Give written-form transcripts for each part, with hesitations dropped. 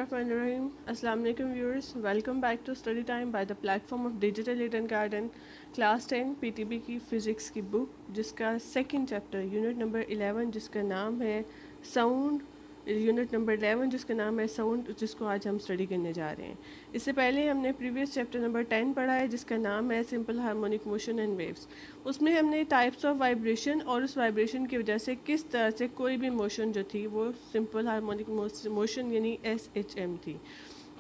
Bismillahirrahmanirrahim. Assalamu alaikum viewers. Welcome back to study time by the platform of Digital Eden Garden. Class 10 PTB की physics की book जिसका second chapter unit number 11 जिसका नाम है sound, unit number 11 जिसका नाम है साउंड, जिसको आज हम स्टडी करने जा रहे हैं। इससे पहले हमने प्रीवियस चैप्टर नंबर 10 पढ़ा है जिसका नाम है simple harmonic motion and waves. उसमें हमने टाइप्स ऑफ वाइब्रेशन और उस वाइब्रेशन की वजह से किस तरह से कोई भी मोशन जो थी वो सिंपल हार्मोनिक मोशन यानी SHM थी।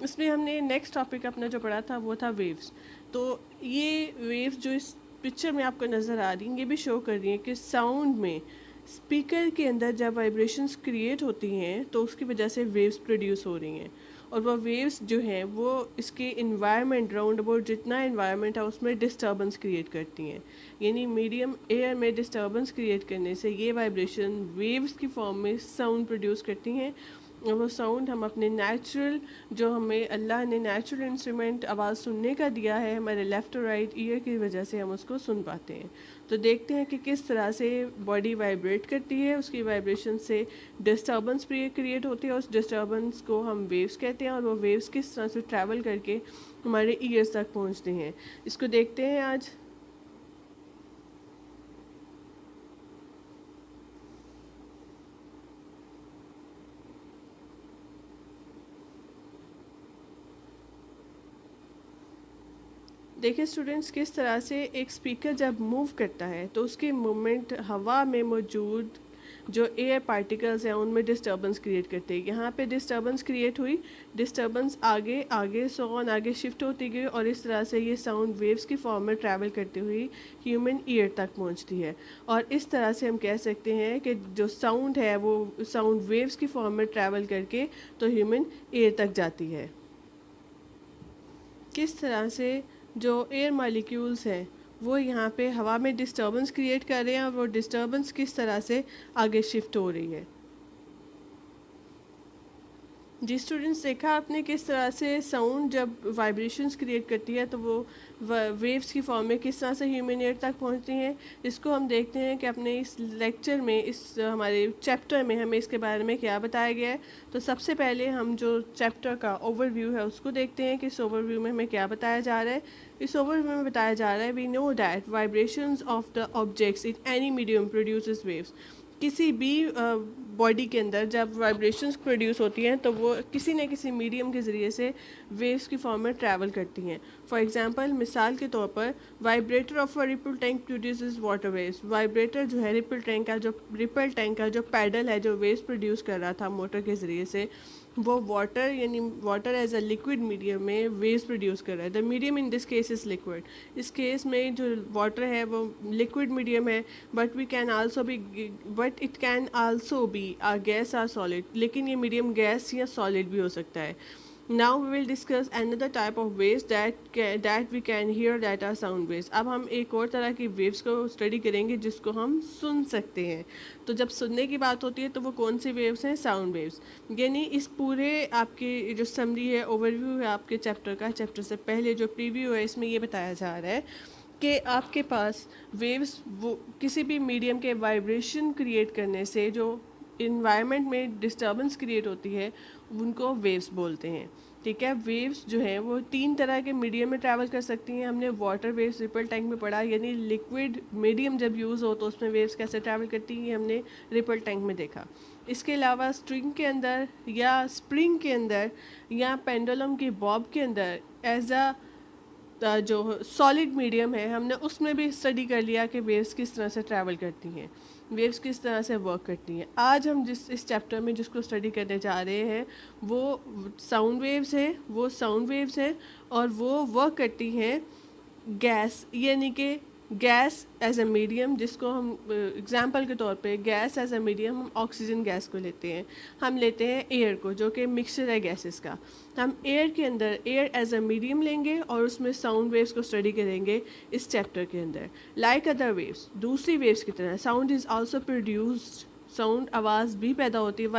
इसमें हमने नेक्स्ट टॉपिक अपना जो पढ़ा था वो था वेव्स। तो ये वेव्स जो इस पिक्चर में आपको नज़र आ रही हैं ये भी शो कर रही हैं कि साउंड में स्पीकर के अंदर जब वाइब्रेशंस क्रिएट होती हैं तो उसकी वजह से वेव्स प्रोड्यूस हो रही हैं, और वो वेव्स जो हैं वो इसके इन्वायरमेंट राउंड अबाउट जितना इन्वायरमेंट है उसमें डिस्टर्बेंस क्रिएट करती हैं। यानी मीडियम एयर में डिस्टर्बेंस क्रिएट करने से ये वाइब्रेशन वेव्स की फॉर्म में साउंड प्रोड्यूस करती हैं, और वो साउंड हम अपने नेचुरल जो हमें अल्लाह ने नेचुरल इंस्ट्रूमेंट आवाज़ सुनने का दिया है हमारे लेफ़्ट और राइट ईयर की वजह से हम उसको सुन पाते हैं। तो देखते हैं कि किस तरह से बॉडी वाइब्रेट करती है, उसकी वाइब्रेशन से डिस्टर्बेंस क्रिएट होती है, उस डिस्टर्बेंस को हम वेव्स कहते हैं, और वो वेव्स किस तरह से ट्रैवल करके हमारे ईयर्स तक पहुंचते हैं। इसको देखते हैं आज। देखिए स्टूडेंट्स, किस तरह से एक स्पीकर जब मूव करता है तो उसके मूवमेंट हवा में मौजूद जो एयर पार्टिकल्स हैं उनमें डिस्टर्बेंस क्रिएट करते हैं। यहाँ पे डिस्टर्बेंस क्रिएट हुई, डिस्टर्बेंस आगे आगे सोन आगे शिफ्ट होती गई, और इस तरह से ये साउंड वेव्स की फॉर्म में ट्रैवल करती हुई ह्यूमन ईयर तक पहुँचती है। और इस तरह से हम कह सकते हैं कि जो साउंड है वो साउंड वेव्स की फॉर्म में ट्रैवल करके तो ह्यूमन ईयर तक जाती है। किस तरह से जो एयर मॉलिक्यूल्स हैं वो यहाँ पे हवा में डिस्टर्बेंस क्रिएट कर रहे हैं, और वो डिस्टर्बेंस किस तरह से आगे शिफ्ट हो रही है। जी स्टूडेंट्स, देखा आपने किस तरह से साउंड जब वाइब्रेशंस क्रिएट करती है तो वो वेव्स की फॉर्म में किस तरह से ह्यूमन ईयर तक पहुंचती हैं। इसको हम देखते हैं कि अपने इस लेक्चर में, इस हमारे चैप्टर में हमें इसके बारे में क्या बताया गया है। तो सबसे पहले हम जो चैप्टर का ओवरव्यू है उसको देखते हैं कि इस ओवरव्यू में हमें क्या बताया जा रहा है। इस ओवरव्यू में बताया जा रहा है we know that vibrations of the objects in any medium produces waves. किसी भी बॉडी के अंदर जब वाइब्रेशंस प्रोड्यूस होती हैं तो वो किसी न किसी मीडियम के ज़रिए से वेव्स की फॉर्म में ट्रैवल करती हैं। फॉर एग्जांपल, मिसाल के तौर पर vibrator of a ripple tank produces water waves. Vibrator जो है रिपल टैंक का जो पैडल है जो वेव्स प्रोड्यूस कर रहा था मोटर के ज़रिए से, वो वाटर यानी water as a liquid medium में वेव्स प्रोड्यूस कर रहा है। The medium in this case is liquid. इस केस में जो वाटर है वो लिक्विड मीडियम है, but it can also be a gas और सॉलिड। लेकिन ये मीडियम गैस या सॉलिड भी हो सकता है। Now we will discuss another type of waves that we can hear that are sound waves. अब हम एक और तरह की वेव्स को स्टडी करेंगे जिसको हम सुन सकते हैं। तो जब सुनने की बात होती है तो वो कौन सी वेव्स हैं? Sound waves. यानी इस पूरे आपकी जो समरी है, ओवरव्यू है आपके चैप्टर का, चैप्टर से पहले जो प्रीव्यू है इसमें ये बताया जा रहा है कि आपके पास वेव्स वो किसी भी मीडियम के वाइब्रेशन क्रिएट करने से जो इन्वायरमेंट में डिस्टर्बेंस क्रिएट होती है उनको वेव्स बोलते हैं। ठीक है, वेव्स जो हैं वो 3 तरह के मीडियम में ट्रैवल कर सकती हैं। हमने वाटर वेव्स रिपल टैंक में पढ़ा, यानी लिक्विड मीडियम जब यूज़ हो तो उसमें वेव्स कैसे ट्रैवल करती हैं हमने रिपल टैंक में देखा। इसके अलावा स्ट्रिंग के अंदर या स्प्रिंग के अंदर या पेंडुलम की बॉब के अंदर एज अ जो सॉलिड मीडियम है हमने उसमें भी स्टडी कर लिया कि वेव्स किस तरह से ट्रैवल करती हैं, वेव्स किस तरह से वर्क करती हैं। आज हम इस चैप्टर में जिसको स्टडी करने जा रहे हैं वो साउंड वेव्स हैं और वो वर्क करती हैं गैस, यानी कि गैस एज ए मीडियम, जिसको हम एग्जांपल के तौर पे गैस एज ए मीडियम हम ऑक्सीजन गैस को लेते हैं, हम लेते हैं एयर को जो कि मिक्सचर है गैसेस का। हम एयर के अंदर एयर एज ए मीडियम लेंगे और उसमें साउंड वेव्स को स्टडी करेंगे इस चैप्टर के अंदर। लाइक अदर वेव्स, दूसरी वेव्स की तरह sound is also produced, sound आवाज़ भी पैदा होती है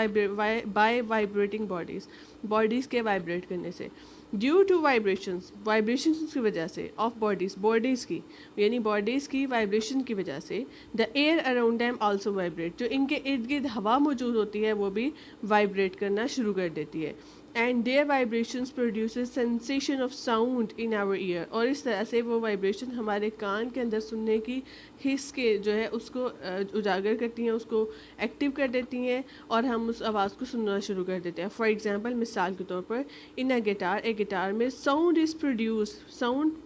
बाय वाइब्रेटिंग बॉडीज़ के वाइब्रेट करने से। ड्यू टू वाइब्रेशंस की वजह से ऑफ बॉडीज़ की, यानी बॉडीज़ की वाइब्रेशन की वजह से the air around them also vibrate, जो इनके इर्द गिर्द हवा मौजूद होती है वो भी वाइब्रेट करना शुरू कर देती है। and their vibrations produces sensation of sound in our ear, और इस तरह से वो वाइब्रेशन हमारे कान के अंदर सुनने की हिस्स के जो है उसको उजागर करती हैं, उसको एक्टिव कर देती हैं और हम उस आवाज़ को सुनना शुरू कर देते हैं. फॉर एग्जांपल, मिसाल के तौर पर, इन अ गिटार में साउंड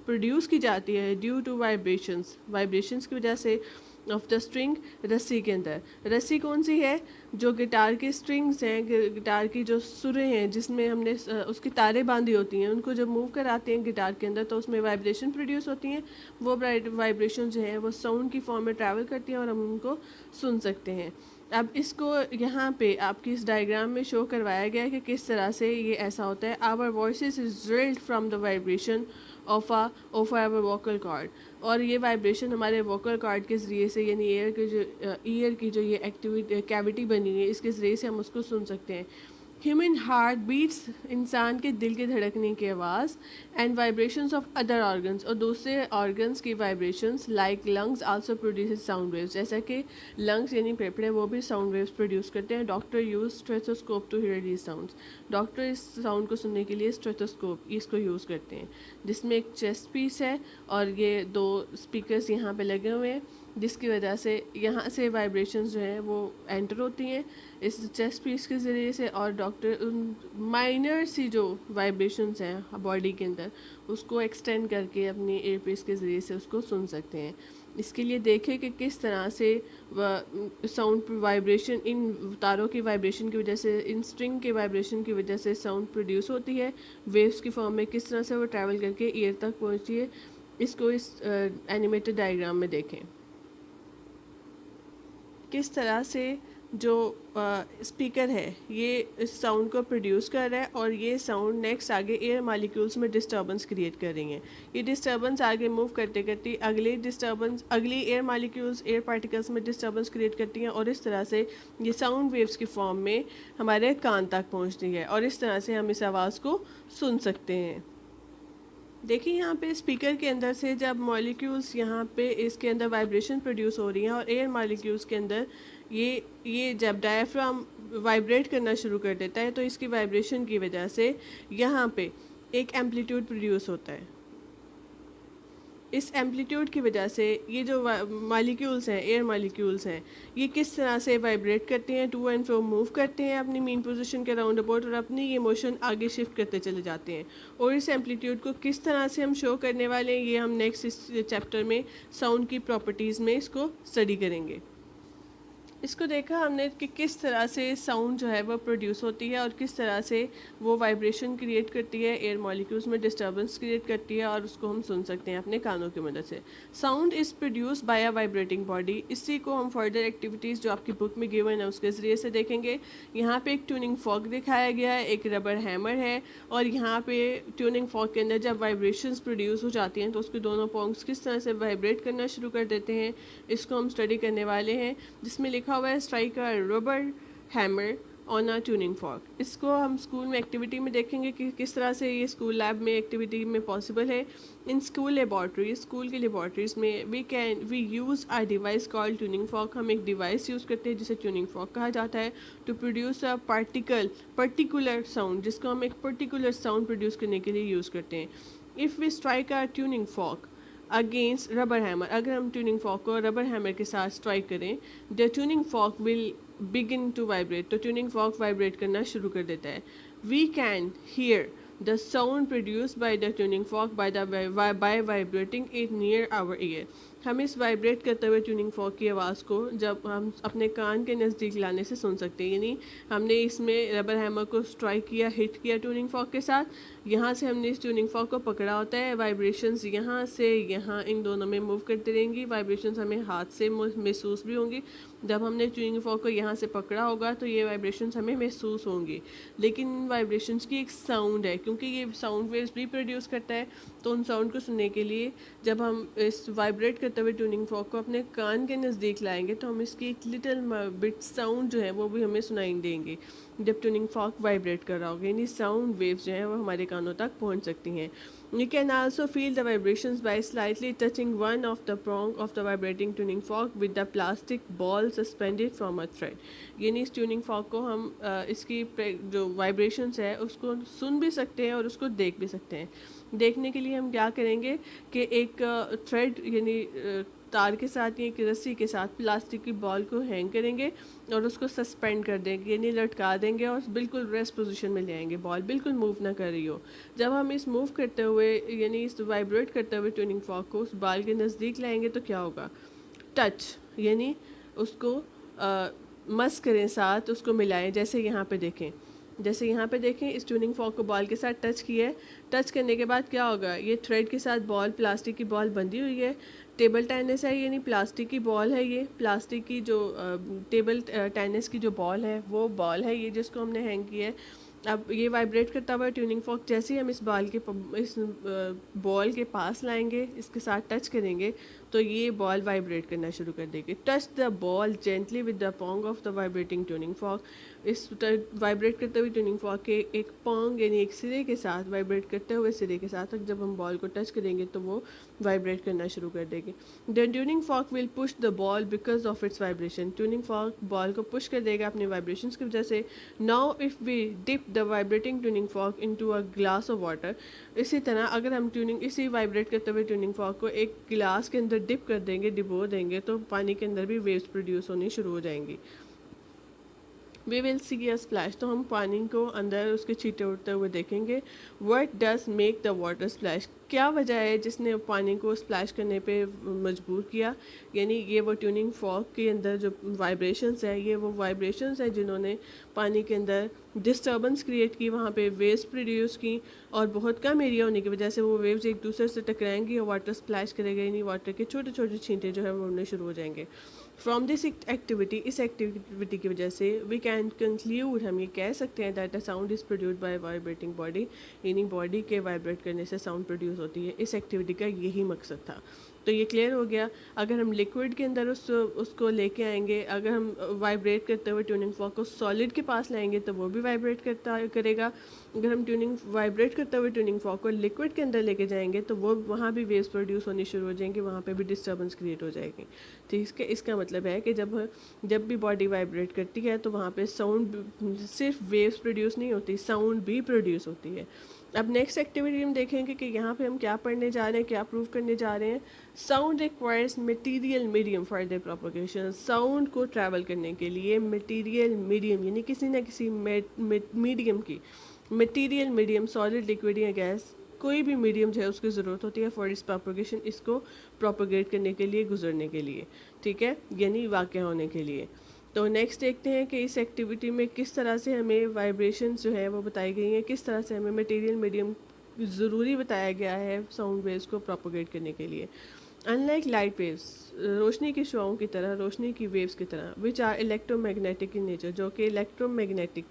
प्रोड्यूस की जाती है ड्यू टू वाइब्रेशंस की वजह से ऑफ द स्ट्रिंग, रस्सी के अंदर. रस्सी कौन सी है? जो गिटार के स्ट्रिंग्स हैं, गिटार की जो सुरें हैं जिसमें हमने उसकी तारें बांधी होती हैं, उनको जब मूव कराते हैं गिटार के अंदर तो उसमें वाइब्रेशन प्रोड्यूस होती हैं. वो वाइब्रेशन जो है वो साउंड की फॉर्म में ट्रैवल करती हैं और हम उनको सुन सकते हैं. अब इसको यहाँ पे आपकी इस डायग्राम में शो करवाया गया है कि किस तरह से ये ऐसा होता है. Our voices is drilled from the vibration of our vocal cord, और ये वाइब्रेशन हमारे वोकल कॉर्ड के ज़रिए से, यानी ईयर की जो ये कैविटी बनी है इसके ज़रिए से हम उसको सुन सकते हैं. ह्यूमन हार्ट बीट्स, इंसान के दिल के धड़कने की आवाज़, and vibrations of other organs, और दूसरे ऑर्गन्स की vibrations like lungs also produce sound waves. जैसा कि लंग्स यानी फेफड़े वो भी साउंड वेव्स प्रोड्यूस करते हैं. Doctor use stethoscope to hear these sounds. Doctor इस साउंड को सुनने के लिए स्टेथोस्कोप इसको यूज़ करते हैं, जिसमें एक चेस्ट पीस है और ये 2 स्पीकर्स यहाँ पे लगे हुए हैं, जिसकी वजह से यहाँ से वाइब्रेशंस जो हैं वो एंटर होती हैं इस चेस्ट पीस के ज़रिए से, और डॉक्टर उन माइनर सी जो वाइब्रेशंस हैं बॉडी के अंदर उसको एक्सटेंड करके अपनी एयर पीस के ज़रिए से उसको सुन सकते हैं. इसके लिए देखें कि किस तरह से साउंड वाइब्रेशन, इन तारों की वाइब्रेशन की वजह से, इन स्ट्रिंग के वाइब्रेशन की वजह से साउंड प्रोड्यूस होती है वेव्स की फॉर्म में, किस तरह से वो ट्रैवल करके ईयर तक पहुँचती है. इसको इस एनिमेटेड डायग्राम में देखें किस तरह से जो स्पीकर है ये इस साउंड को प्रोड्यूस कर रहा है, और ये साउंड नेक्स्ट आगे एयर मॉलिक्यूल्स में डिस्टर्बेंस क्रिएट कर रही हैं. ये डिस्टर्बेंस आगे मूव करते करते अगली एयर मॉलिक्यूल्स, एयर पार्टिकल्स में डिस्टर्बेंस क्रिएट करती हैं, और इस तरह से ये साउंड वेव्स की फॉर्म में हमारे कान तक पहुंचती है, और इस तरह से हम इस आवाज़ को सुन सकते हैं. देखिए यहाँ पे स्पीकर के अंदर से जब मॉलिक्यूल्स यहाँ पे इसके अंदर वाइब्रेशन प्रोड्यूस हो रही हैं, और एयर मॉलिक्यूल्स के अंदर ये जब डायफ्राम वाइब्रेट करना शुरू कर देता है तो इसकी वाइब्रेशन की वजह से यहाँ पे एक एम्पलीट्यूड प्रोड्यूस होता है. इस एम्पलीट्यूड की वजह से ये जो मॉलिक्यूल्स हैं, एयर मॉलिक्यूल्स हैं, ये किस तरह से वाइब्रेट करते हैं, टू एंड फ्रो मूव करते हैं अपनी मीन पोजीशन के राउंड अबाउट, और अपनी ये मोशन आगे शिफ्ट करते चले जाते हैं. और इस एम्पलीट्यूड को किस तरह से हम शो करने वाले हैं ये हम नेक्स्ट इस चैप्टर में साउंड की प्रॉपर्टीज़ में इसको स्टडी करेंगे. इसको देखा हमने कि किस तरह से साउंड जो है वो प्रोड्यूस होती है और किस तरह से वो वाइब्रेशन क्रिएट करती है, एयर मॉलिक्यूल्स में डिस्टर्बेंस क्रिएट करती है, और उसको हम सुन सकते हैं अपने कानों की मदद से. Sound is produce by a vibrating body. इसी को हम फर्दर एक्टिविटीज़ जो आपकी बुक में गिवन है उसके ज़रिए से देखेंगे. यहाँ पे एक ट्यूनिंग फॉर्क दिखाया गया है, एक रबर हैमर है, और यहाँ पे ट्यूनिंग फॉर्क के अंदर जब वाइब्रेशंस प्रोड्यूस हो जाती हैं तो उसके दोनों पोंग्स किस तरह से वाइब्रेट करना शुरू कर देते हैं, इसको हम स्टडी करने वाले हैं. जिसमें लिखा हुआ है strike a rubber hammer on a tuning fork. इसको हम स्कूल में एक्टिविटी में देखेंगे कि किस तरह से ये स्कूल लैब में एक्टिविटी में पॉसिबल है. इन स्कूल की लेबॉर्ट्रीज में we use a device called tuning fork. हम एक डिवाइस यूज़ करते हैं जिसे ट्यूनिंग फॉर्क कहा जाता है, to produce a particular sound, जिसको हम एक पर्टिकुलर साउंड प्रोड्यूस करने के लिए यूज़ करते हैं. If we strike a tuning fork against rubber hammer, अगर हम ट्यूनिंग फॉर्क को रबर हैमर के साथ स्ट्राइक करें, the tuning fork will begin to vibrate, तो ट्यूनिंग फॉर्क वाइब्रेट करना शुरू कर देता है. We can hear the sound produce by the tuning fork by vibrating it near our ear. हम इस वाइब्रेट करते हुए ट्यूनिंग फॉर्क की आवाज़ को जब हम अपने कान के नज़दीक लाने से सुन सकते हैं. यानी हमने इसमें रबर हैमर को स्ट्राइक किया, हिट किया ट्यूनिंग फॉर्क के साथ, यहाँ से हमने इस ट्यूनिंग फॉर्क को पकड़ा होता है. वाइब्रेशंस यहाँ से यहाँ इन दोनों में मूव करती रहेंगी. वाइब्रेशंस हमें हाथ से महसूस भी होंगी. जब हमने ट्यूनिंग फॉर्क को यहाँ से पकड़ा होगा तो ये वाइब्रेशंस हमें महसूस होंगी, लेकिन वाइब्रेशंस की एक साउंड है, क्योंकि ये साउंड वेव्स भी प्रोड्यूस करता है. तो उन साउंड को सुनने के लिए जब हम इस वाइब्रेट करते हुए ट्यूनिंग फॉर्क को अपने कान के नज़दीक लाएंगे तो हम इसकी एक लिटिल बिट साउंड जो है वो भी हमें सुनाई देंगे जब ट्यूनिंग फॉर्क वाइब्रेट कर रहा होगा, यानी साउंड वेव्स जो हैं वो हमारे कानों तक पहुंच सकती हैं. You can also feel the vibrations by slightly touching one of the prong of the vibrating tuning fork with the plastic ball suspended from a thread. यानी इस ट्यूनिंग फॉर्क को हम इसकी जो वाइब्रेशंस है उसको सुन भी सकते हैं और उसको देख भी सकते हैं. देखने के लिए हम क्या करेंगे कि एक थ्रेड यानी तार के साथ या एक रस्सी के साथ प्लास्टिक की बॉल को हैंग करेंगे और उसको सस्पेंड कर देंगे, यानी लटका देंगे और बिल्कुल रेस्ट पोजीशन में ले आएंगे. बॉल बिल्कुल मूव ना कर रही हो. जब हम इस मूव करते हुए यानी इस वाइब्रेट करते हुए ट्यूनिंग फॉर्क को उस बॉल के नज़दीक लाएंगे तो क्या होगा, टच, यानी उसको मस करें, साथ उसको मिलाएं. जैसे यहाँ पे देखें इस ट्यूनिंग फॉर्क को बॉल के साथ टच किया है. टच करने के बाद क्या होगा, ये थ्रेड के साथ बॉल, प्लास्टिक की बॉल बंधी हुई है. टेबल टेनिस है, यानी प्लास्टिक की बॉल है. ये प्लास्टिक की जो टेबल टेनिस की जो बॉल है वो बॉल है ये जिसको हमने हैंग किया है. अब ये वाइब्रेट करता हुआ ट्यूनिंग फॉर्क जैसे ही हम इस बॉल के पास लाएंगे, इसके साथ टच करेंगे तो ये बॉल वाइब्रेट करना शुरू कर देगी. Touch the ball gently with the Pong of the vibrating tuning fork. इस वाइब्रेट करते हुए ट्यूनिंग फॉर्क के एक पोंग यानी एक सिरे के साथ, वाइब्रेट करते हुए सिरे के साथ जब हम बॉल को टच करेंगे तो वो वाइब्रेट करना शुरू कर देगी. The tuning fork will push the ball because of its vibration. Tuning fork ball को पुश कर देगा अपने वाइब्रेशंस की वजह से. Now if we dip the vibrating tuning fork into a glass of water. इसी तरह अगर हम इसी वाइब्रेट करते हुए ट्यूनिंग फॉर्क को एक गिलास के अंदर डिप कर देंगे, डिबो देंगे, तो पानी के अंदर भी वेव्स प्रोड्यूस होनी शुरू हो जाएंगी. We will see a splash. तो हम पानी को अंदर उसके छींटे उड़ते हुए देखेंगे. What does make the water splash. क्या वजह है जिसने पानी को स्प्लैश करने पे मजबूर किया, यानी ये वो ट्यूनिंग फॉर्क के अंदर जो वाइब्रेशंस है, ये वो वाइब्रेशंस है जिन्होंने पानी के अंदर डिस्टर्बेंस क्रिएट की, वहाँ पे वेव्स प्रोड्यूस की और बहुत कम एरिया होने की वजह से वो वेव्स एक दूसरे से टकराएंगी और वाटर स्प्लैश करेगा, यानी वाटर के छोटे छोटे छींटे जो है वो उड़ने शुरू हो जाएंगे. फ्रॉम दिस एक्टिविटी, इस एक्टिविटी की वजह से वी कैन कंक्लूड, हम ये कह सकते हैं that a sound is produced by vibrating body, यानी बॉडी के वाइब्रेट करने से साउंड प्रोड्यूस होती है. इस एक्टिविटी का यही मकसद था. तो ये क्लियर हो गया. अगर हम लिक्विड के अंदर उसको लेके आएंगे, अगर हम वाइब्रेट करते हुए ट्यूनिंग फॉर्क को सॉलिड के पास लाएंगे तो वो भी वाइब्रेट करेगा. अगर हम वाइब्रेट करते हुए ट्यूनिंग फॉर्क को लिक्विड के अंदर लेके जाएंगे तो वो वहाँ भी वेव्स प्रोड्यूस होनी शुरू हो जाएंगी, वहाँ पे भी डिस्टर्बेंस क्रिएट हो जाएगी. तो इसका मतलब है कि जब भी बॉडी वाइब्रेट करती है तो वहाँ पे साउंड, सिर्फ वेव्स प्रोड्यूस नहीं होती, साउंड भी प्रोड्यूस होती है. अब नेक्स्ट एक्टिविटी हम देखेंगे कि यहाँ पे हम क्या पढ़ने जा रहे हैं, क्या प्रूव करने जा रहे हैं. Sound requires material medium for the propagation. Sound को ट्रैवल करने के लिए मटेरियल मीडियम, यानी किसी न किसी मीडियम की, मटेरियल मीडियम, सॉलिड, लिक्विड या गैस, कोई भी मीडियम जो है उसकी ज़रूरत होती है फॉर इस प्रोपगेशन, इसको प्रोपगेट करने के लिए, गुजरने के लिए, ठीक है, यानी वाक़या होने के लिए. तो नेक्स्ट देखते हैं कि इस एक्टिविटी में किस तरह से हमें वाइब्रेशन जो है वो बताई गई हैं, किस तरह से हमें मटेरियल मीडियम ज़रूरी बताया गया है साउंड वेव्स को प्रोपगेट करने के लिए. अनलाइक लाइट वेव्स, रोशनी की शुआओं की तरह, रोशनी की वेव्स की तरह, which are electromagnetic in nature, जो कि इलेक्ट्रोमैग्नेटिक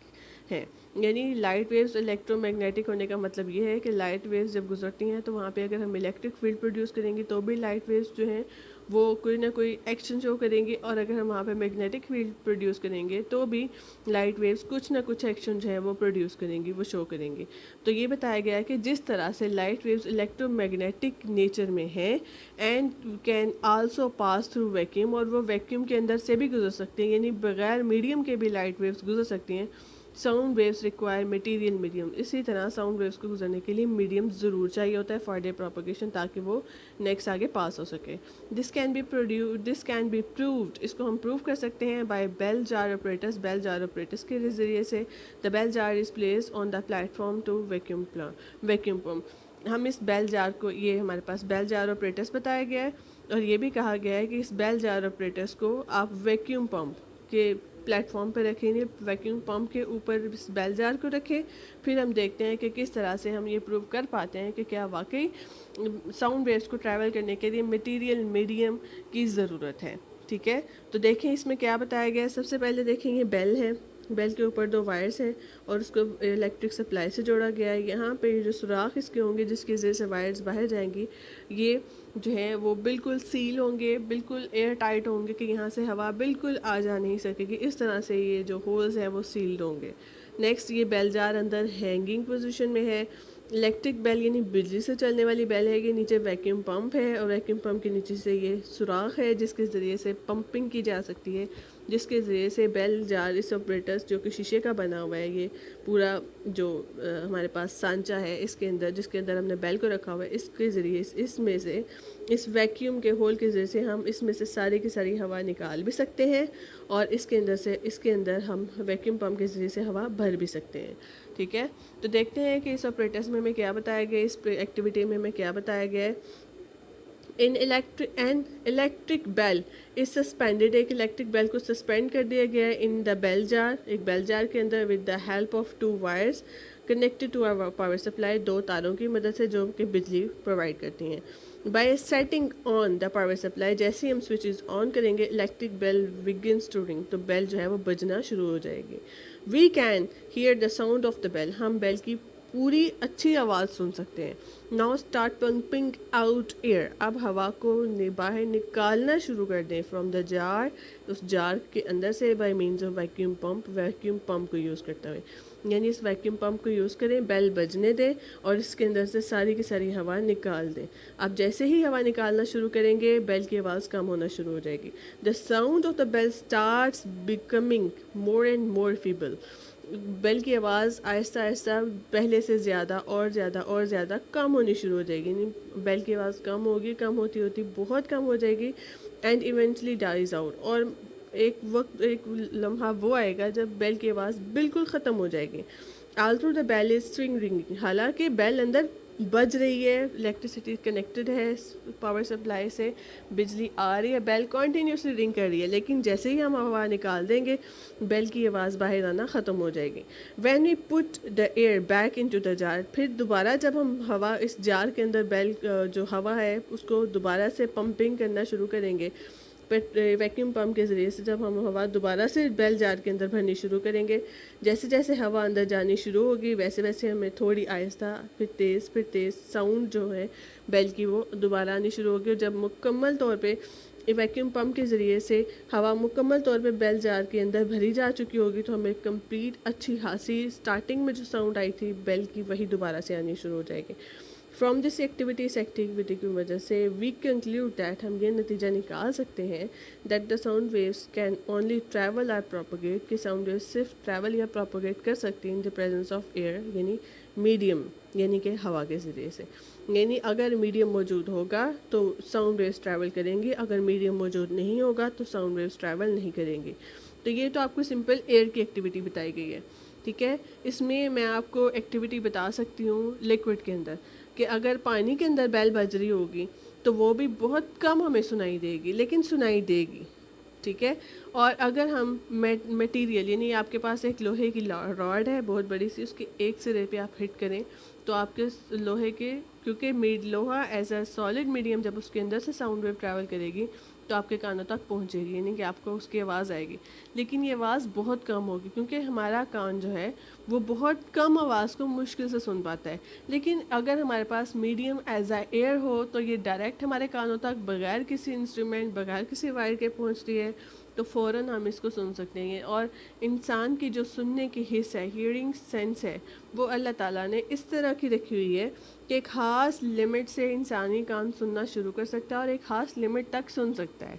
हैं, यानी लाइट वेव्स इलेक्ट्रोमैग्नेटिक होने का मतलब ये है कि लाइट वेव्स जब गुजरती हैं तो वहाँ पे अगर हम इलेक्ट्रिक फील्ड प्रोड्यूस करेंगे तो भी लाइट वेव्स जो हैं वो कोई ना कोई एक्शन शो करेंगे, और अगर हम वहाँ पे मैग्नेटिक फील्ड प्रोड्यूस करेंगे तो भी लाइट वेव्स कुछ ना कुछ एक्शन जो है वो प्रोड्यूस करेंगी, वो शो करेंगी. तो ये बताया गया है कि जिस तरह से लाइट वेव्स इलेक्ट्रोमैग्नेटिक नेचर में है and can also pass through vacuum, और वो वैक्यूम के अंदर से भी गुजर सकते हैं, यानी बगैर मीडियम के भी लाइट वेव्स गुजर सकती हैं. Sound waves require material medium. इसी तरह साउंड वेव्स को गुजरने के लिए मीडियम ज़रूर चाहिए होता है फॉर डे प्रोपगेशन, ताकि वो नेक्स्ट आगे पास हो सके. दिस कैन बी प्रूव्ड, इसको हम प्रूव कर सकते हैं by bell jar operators. Bell jar operators के ज़रिए से the bell jar is placed on the platform to vacuum pump. हम इस बेल जार को, ये हमारे पास बेल जार ऑपरेटर्स बताया गया है, और ये भी कहा गया है कि इस बेल जार ऑपरेटर्स को आप वैक्यूम पम्प के प्लेटफॉर्म पे रखेंगे, वैक्यूम पंप के ऊपर इस बेल जार को रखें. फिर हम देखते हैं कि किस तरह से हम ये प्रूव कर पाते हैं कि क्या वाकई साउंड वेव्स को ट्रैवल करने के लिए मटेरियल मीडियम की ज़रूरत है. ठीक है, तो देखें इसमें क्या बताया गया है. सबसे पहले देखें ये बेल है, بیل کے اوپر 2 وائرس ہیں اور اس کو الیکٹرک سپلائی سے جوڑا گیا ہے. یہاں پہ یہ جو سوراخ اس کے ہوں گے جس کی وجہ سے وائرس باہر جائیں گی، یہ جو ہے وہ بالکل سیل ہوں گے، بالکل ایئر ٹائٹ ہوں گے کہ یہاں سے ہوا بالکل آ جا نہیں سکے گی. اس طرح سے یہ جو ہولز ہیں وہ سیلڈ ہوں گے. نیکسٹ، یہ بیل جار اندر ہینگنگ پوزیشن میں ہے. الیکٹرک بیل یعنی بجلی سے چلنے والی بیل ہے. یہ نیچے ویکیوم پمپ ہے اور ویکیوم پمپ کے نیچے سے یہ سوراخ ہے جس کے ذریعے سے پمپنگ کی جا سکتی ہے، جس کے ذریعے سے بیل جار اس آپریٹرس جو کہ شیشے کا بنا ہوا ہے، یہ پورا جو ہمارے پاس سانچا ہے اس کے اندر، جس کے اندر ہم نے بیل کو رکھا ہوا ہے، اس کے ذریعے اس میں سے اس ویکیوم کے ہول کے ذریعے سے ہم اس میں سے ساری کی ساری ہوا نکال بھی سکتے ہیں اور اس کے اندر ہم ویکیوم پمپ کے ذریعے سے ہوا بھر بھی سکتے ہیں. ٹھیک ہے، تو دیکھتے ہیں کہ اس آپریٹرس میں ہمیں کیا بتایا گیا، اس ایکٹیویٹی میں ہمیں کیا بتایا گیا ہے. ان الیکٹرک بیل اس سسپینڈیڈ، ایک الیکٹرک بیل کو سسپینڈ کر دیا گیا ہے ان دا بیل جار، ایک بیل جار کے اندر with the help of 2 wires connected to our power supply, 2 تاروں کی مدد سے جو کہ بجلی پرووائڈ کرتی ہیں. By setting on the power supply, جیسے ہی ہم سوئچز آن کریں گے الیکٹرک بیل بگنس ٹو رنگ، تو بیل جو ہے وہ بجنا شروع ہو جائے گی. We can hear the sound of the bell, ہم بیل کی پوری اچھی آواز سن سکتے ہیں. Now start pumping out air, اب ہوا کو باہر نکالنا شروع کر دیں فرام دا جار، اس جار کے اندر سے، by means of vacuum pump, vacuum pump کو یوز کرتے ہوئے. یعنی اس ویکیوم پمپ کو یوز کریں، بیل بجنے دیں اور اس کے اندر سے ساری کی ساری ہوا نکال دیں. اب جیسے ہی ہوا نکالنا شروع کریں گے بیل کی آواز کم ہونا شروع ہو جائے گی. The sound of the bell starts becoming more and more feeble, bell کی آواز آہستہ آہستہ پہلے سے زیادہ اور زیادہ اور زیادہ کم ہونی شروع ہو جائے گی. یعنی بیل کی آواز کم ہوگی، کم ہوتی ہوتی بہت کم ہو جائے گی اینڈ ایونچولی ڈائز آؤٹ، اور ایک لمحہ وہ آئے گا جب بیل کی آواز بالکل ختم ہو جائے گی. آلتھرو دا بیل از سٹرنگ رنگنگ، حالانکہ بیل اندر بج رہی ہے، الیکٹریسٹی کنیکٹڈ ہے پاور سپلائی سے، بجلی آ رہی ہے، بیل کنٹینیوسلی رنگ کر رہی ہے، لیکن جیسے ہی ہم ہوا نکال دیں گے بیل کی آواز باہر آنا ختم ہو جائے گی. When we put the air back into the jar, پھر دوبارہ جب ہم ہوا اس جار کے اندر بیل جو ہوا ہے اس کو دوبارہ سے پمپنگ کرنا شروع کریں گے، ویکیوم پمپ کے ذریعے سے جب ہم ہوا دوبارہ سے بیل جار کے اندر بھرنی شروع کریں گے، جیسے جیسے ہوا اندر جانی شروع ہوگی ویسے ویسے ہمیں تھوڑی آہستہ پھر تیز ساؤنڈ جو ہے بیل کی وہ دوبارہ آنی شروع ہوگی. اور جب مکمل طور پہ ویکیوم پمپ کے ذریعے سے ہوا مکمل طور پہ بیل جار کے اندر بھری جا چکی ہوگی تو ہمیں کمپلیٹ اچھی خاصی اسٹارٹنگ میں جو ساؤنڈ آئی تھی بیل کی وہی دوبارہ سے آنی شروع ہو جائے گی. فرام دس ایکٹیویٹی، اس ایکٹیویٹی کی وجہ سے وی کنکلیوڈ دیٹ، ہم یہ نتیجہ نکال سکتے ہیں that the sound waves can only travel اور پروپوگیٹ، کہ ساؤنڈ ویوز صرف ٹریول یا پروپوگیٹ کر سکتی ہیں ان دا پریزنس آف ایئر، یعنی میڈیم، یعنی کہ ہوا کے ذریعے سے. یعنی اگر میڈیم موجود ہوگا تو ساؤنڈ ویوز ٹریول کریں گی، اگر میڈیم موجود نہیں ہوگا تو ساؤنڈ ویوز ٹریول نہیں کریں گی. تو یہ تو آپ کو سمپل ایئر کی ایکٹیویٹی بتائی گئی ہے. ٹھیک ہے، اس میں آپ کو ایکٹیویٹی بتا سکتی ہوں لیکوڈ کے اندر، کہ اگر پانی کے اندر بیل بج رہی ہوگی تو وہ بھی بہت کم ہمیں سنائی دے گی، لیکن سنائی دے گی. ٹھیک ہے، اور اگر ہم میٹیریل، یعنی آپ کے پاس ایک لوہے کی راڈ ہے بہت بڑی سی، اس کے ایک سرے پہ آپ ہٹ کریں تو آپ کے لوہے کے، کیونکہ لوہا ایز اے سالڈ میڈیم جب اس کے اندر سے ساؤنڈ ویو ٹریول کرے گی تو آپ کے کانوں تک پہنچے گی، یعنی کہ آپ کو اس کی آواز آئے گی. لیکن یہ آواز بہت کم ہوگی کیونکہ ہمارا کان جو ہے وہ بہت کم آواز کو مشکل سے سن پاتا ہے. لیکن اگر ہمارے پاس میڈیم ایز اے ایئر ہو تو یہ ڈائریکٹ ہمارے کانوں تک بغیر کسی انسٹرومنٹ، بغیر کسی وائر کے پہنچتی ہے، تو فوراً ہم اس کو سن سکتے ہیں. اور انسان کی جو سننے کی حص ہے، ہیئرنگ سینس ہے، وہ اللہ تعالیٰ نے اس طرح کی رکھی ہوئی ہے کہ ایک خاص لمٹ سے انسانی کان سننا شروع کر سکتا ہے اور ایک خاص لمٹ تک سن سکتا ہے.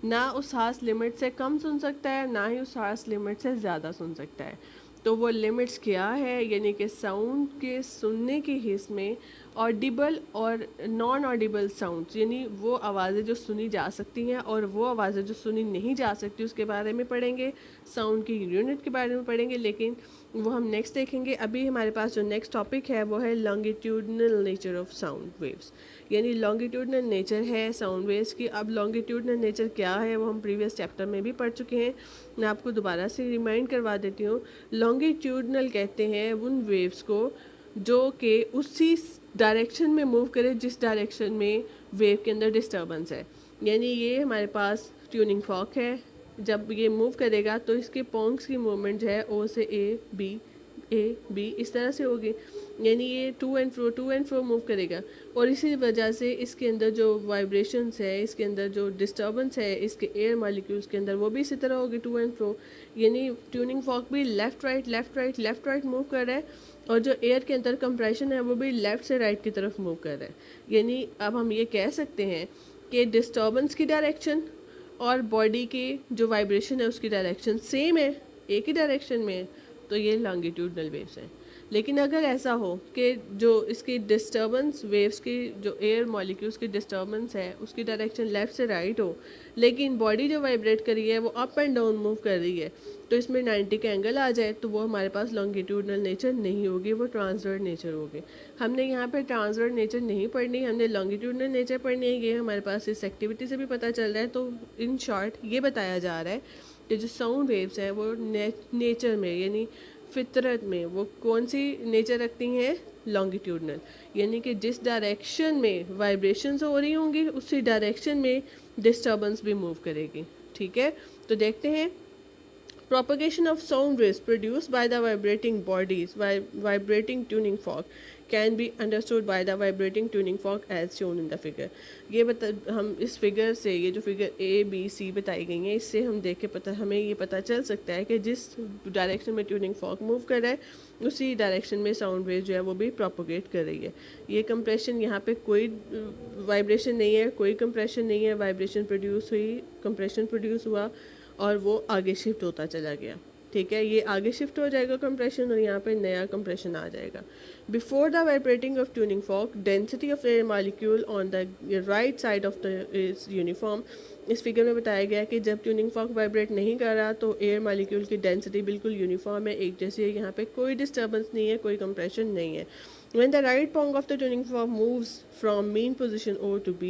نہ اس خاص لمٹ سے کم سن سکتا ہے، نہ ہی اس خاص لمٹ سے زیادہ سن سکتا ہے. تو وہ لمٹس کیا ہے، یعنی کہ ساؤنڈ کے سننے کی حص میں آڈیبل اور نان آڈیبل ساؤنڈز، یعنی وہ آوازیں جو سنی جا سکتی ہیں اور وہ آوازیں جو سنی نہیں جا سکتی، اس کے بارے میں پڑھیں گے، ساؤنڈ کی یونٹ کے بارے میں پڑھیں گے، لیکن وہ ہم نیکسٹ دیکھیں گے. ابھی ہمارے پاس جو نیکسٹ ٹاپک ہے وہ ہے longitudinal nature of sound waves, یعنی لانگیٹیوڈنل نیچر ہے ساؤنڈ ویوز کی. اب لانگیٹیوڈنل نیچر کیا ہے وہ ہم پریویس چیپٹر میں بھی پڑھ چکے ہیں، میں آپ کو دوبارہ سے ریمائنڈ کروا دیتی ہوں. لانگیٹیوڈنل کہتے ہیں ان ویوز کو جو کہ اسی ڈائریکشن میں موو کرے جس ڈائریکشن میں ویو کے اندر ڈسٹربنس ہے. یعنی یہ ہمارے پاس ٹیوننگ فارک ہے، जब ये मूव करेगा तो इसके पोंग्स की मूवमेंट जो है ओ से ए बी इस तरह से होगी, यानी ये टू एंड फ्रो मूव करेगा। और इसी वजह से इसके अंदर जो वाइब्रेशंस है, इसके अंदर जो डिस्टर्बेंस है इसके एयर मॉलिक्यूल्स के अंदर, वो भी इसी तरह होगी टू एंड फ्रो। यानी ट्यूनिंग फॉर्क भी लेफ़्ट राइट मूव कर रहा है, और जो एयर के अंदर कंप्रेशन है वो भी लेफ़्ट से राइट की तरफ मूव कर रहा है। यानी अब हम ये कह सकते हैं कि डिस्टर्बेंस की डायरेक्शन और बॉडी की जो वाइब्रेशन है उसकी डायरेक्शन सेम है, एक ही डायरेक्शन में है, तो ये लॉन्गिट्यूडनल वेव्स हैं। लेकिन अगर ऐसा हो कि जो इसकी डिस्टर्बेंस वेव्स की, जो एयर मॉलिक्यूल्स की डिस्टर्बेंस है उसकी डायरेक्शन लेफ़्ट से राइट हो, लेकिन बॉडी जो वाइब्रेट कर रही है वो अप एंड डाउन मूव कर रही है, तो इसमें 90 का एंगल आ जाए, तो वो हमारे पास लॉन्गिट्यूडनल नेचर नहीं होगी, वो ट्रांसवर्स नेचर होगी। हमने यहाँ पे ट्रांसवर्स नेचर नहीं पढ़नी, हमने लॉन्गिट्यूडनल नेचर पढ़नी है। ये हमारे पास इस एक्टिविटी से भी पता चल रहा है। तो इन शॉर्ट ये बताया जा रहा है कि जो साउंड वेव्स हैं वो नेचर में, यानी फितरत में, वो कौन सी नेचर रखती हैं, लॉन्गिट्यूडनल। यानी कि जिस डायरेक्शन में वाइब्रेशंस हो रही होंगी उसी डायरेक्शन में डिस्टर्बेंस भी मूव करेगी। ठीक है, तो देखते हैं। Propagation of sound waves produced by the vibrating bodies, vibrating tuning fork, can be understood by the vibrating tuning fork as shown in the figure. ये हम इस फिगर से, ये जो फिगर ए बी सी बताई गई हैं, इससे हम देख के हमें ये पता चल सकता है कि जिस डायरेक्शन में ट्यूनिंग फॉर्क मूव कर रहा है उसी डायरेक्शन में साउंड वेव जो है वो भी प्रोपोगेट कर रही है। ये कंप्रेशन, यहाँ पे कोई वाइब्रेशन नहीं है, कोई कंप्रेशन नहीं है, वाइब्रेशन प्रोड्यूस हुई, कंप्रेशन प्रोड्यूस हुआ और वो आगे शिफ्ट होता चला गया। ठीक है, ये आगे शिफ्ट हो जाएगा कंप्रेशन, और यहाँ पे नया कंप्रेशन आ जाएगा। Before the vibrating of tuning fork, density of air molecule on the right side of the is uniform. इस फिगर में बताया गया कि जब ट्यूनिंग फॉर्क वाइब्रेट नहीं कर रहा तो एयर मॉलिक्यूल की डेंसिटी बिल्कुल यूनिफॉर्म है, एक जैसी है, यहाँ पे कोई डिस्टर्बेंस नहीं है, कोई कंप्रेशन नहीं है। When the right prong of the tuning fork moves from mean position O to B,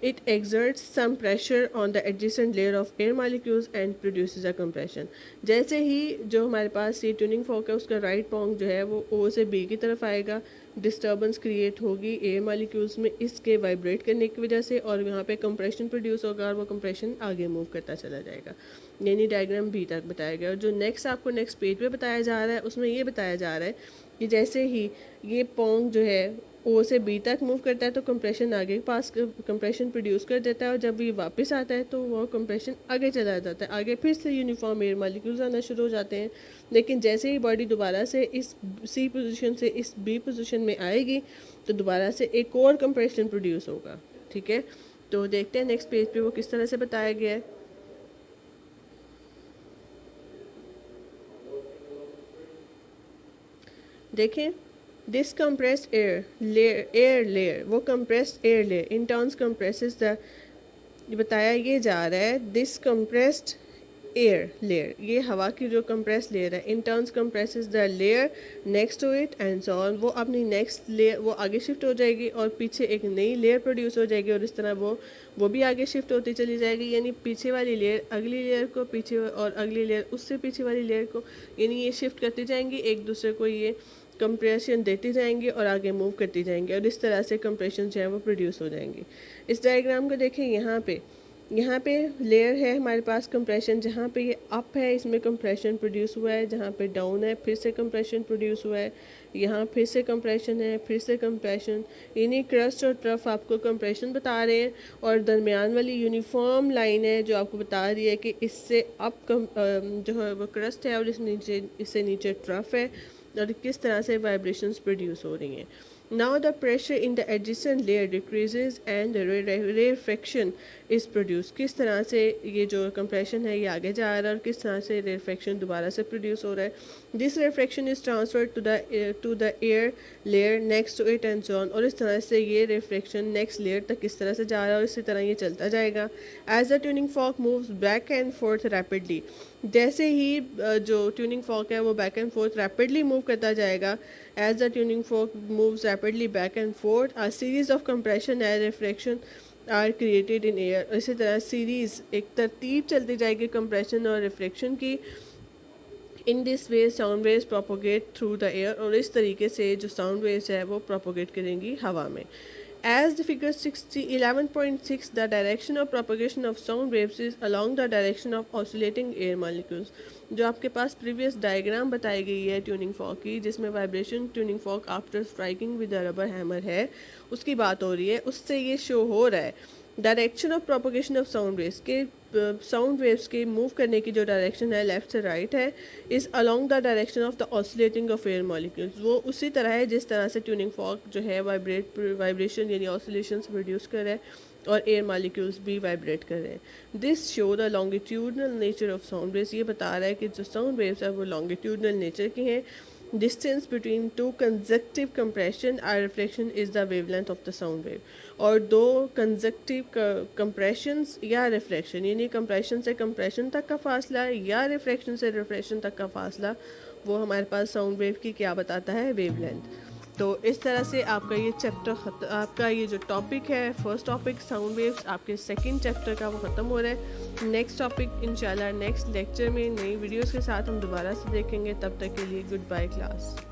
it exerts some pressure on the adjacent layer of air molecules and produces a compression. जैसे ही जो हमारे पास ये tuning fork है उसका right pong जो है वो O से B की तरफ आएगा, डिस्टर्बेंस क्रिएट होगी एयर मॉलिक्यूल्स में इसके वाइब्रेट करने की वजह से, और यहाँ पे कंप्रेशन प्रोड्यूस होगा और वो कंप्रेशन आगे मूव करता चला जाएगा। यानी डायग्राम बी तक बताया गया। और जो आपको नेक्स्ट पेज पे बताया जा रहा है उसमें ये बताया जा रहा है कि जैसे ही ये पॉन्ग जो है ओ से बी तक मूव करता है तो कंप्रेशन आगे पास कंप्रेशन प्रोड्यूस कर देता है, और जब ये वापस आता है तो वो कंप्रेशन आगे चला जाता है, आगे फिर से यूनिफॉर्म एयर मॉलिक्यूल्स आना शुरू हो जाते हैं। लेकिन जैसे ही बॉडी दोबारा से इस सी पोजीशन से इस बी पोजीशन में आएगी तो दोबारा से एक और कंप्रेशन प्रोड्यूस होगा। ठीक है, तो देखते हैं नेक्स्ट पेज पे वो किस तरह से बताया गया है। देखें, दिस compressed air layer, वो compressed air layer in turns compresses the, बताया ये जा रहा है दिस compressed air layer, ये हवा की जो compressed layer है, in turns compresses the layer next to it and so on। वो अपनी next layer वो आगे शिफ्ट हो जाएगी और पीछे एक नई लेयर प्रोड्यूस हो जाएगी, और इस तरह वो भी आगे शिफ्ट होती चली जाएगी। यानी पीछे वाली लेयर अगली लेयर को पीछे, और अगली लेयर उससे पीछे वाली लेयर को, यानी ये शिफ्ट करती जाएंगी एक दूसरे को, ये कंप्रेशन देती जाएंगी और आगे मूव करती जाएंगी, और इस तरह से कंप्रेशन जो है वो प्रोड्यूस हो जाएंगी। इस डायग्राम को देखें, यहाँ पे लेयर है हमारे पास कंप्रेशन, जहाँ पे ये अप है इसमें कंप्रेशन प्रोड्यूस हुआ है, जहाँ पे डाउन है फिर से कंप्रेशन प्रोड्यूस हुआ है, यहाँ फिर से कंप्रेशन है, फिर से कंप्रेशन। यानी क्रस्ट और ट्रफ आपको कंप्रेशन बता रहे हैं, और दरमियान वाली यूनिफॉर्म लाइन है जो आपको बता रही है कि इससे अप जो है वो क्रस्ट है और इससे नीचे ट्रफ है, और किस तरह से वाइब्रेशंस प्रोड्यूस हो रही हैं। Now the pressure in the adjacent layer decreases and the rarefaction is produced। किस तरह से ये जो compression है ये आगे जा रहा है और किस तरह से rarefaction दोबारा से produce हो रहा है। This rarefaction is transferred to the air layer next to it and so on। और इस तरह से ये rarefaction next layer तक किस तरह से जा रहा है और इसी तरह ये चलता जाएगा। As the tuning fork moves back and forth rapidly, जैसे ही जो tuning fork है वो back and forth rapidly move करता जाएगा, as the tuning fork moves rapidly back and forth, a series of compression and reflection are created in air। इसी तरह series एक तरतीब चलती जाएगी compression और reflection की। In this way sound waves propagate through the air, और इस तरीके से जो sound waves है वो propagate करेंगी हवा में। As the figure 11.6, the direction of propagation of sound waves is along the direction of oscillating air molecules. जो आपके पास प्रीवियस डायग्राम बताई गई है ट्यूनिंग फॉक की, जिसमें vibration tuning fork after striking with the rubber hammer है, उसकी बात हो रही है, उससे ये शो हो रहा है direction of propagation of sound waves के, साउंड वेव्स के मूव करने की जो डायरेक्शन है लेफ़्ट से राइट है, is along the direction of the oscillating of air molecules. वो उसी तरह है जिस तरह से ट्यूनिंग फॉक जो है वाइब्रेशन यानी ऑसिलेशंस प्रोड्यूस कर रहा है और एयर मॉलिक्यूल्स भी वाइब्रेट कर रहे हैं। This show the longitudinal nature of sound waves. ये बता रहा है कि जो साउंड वेव्स है वो लॉन्गिट्यूडनल नेचर की हैं। Distance between two consecutive compression or reflection is the wavelength of the sound wave. और दो consecutive compressions या reflection, यानी compression से compression तक का फासला या reflection से reflection तक का फासला, वो हमारे पास साउंड वेव की क्या बताता है, वेवलेंथ। तो इस तरह से आपका ये चैप्टर, आपका ये जो टॉपिक है फर्स्ट टॉपिक साउंड वेव्स, आपके सेकंड चैप्टर का वो ख़त्म हो रहा है। नेक्स्ट टॉपिक इंशाल्लाह नेक्स्ट लेक्चर में नई वीडियोस के साथ हम दोबारा से देखेंगे। तब तक के लिए गुड बाय क्लास।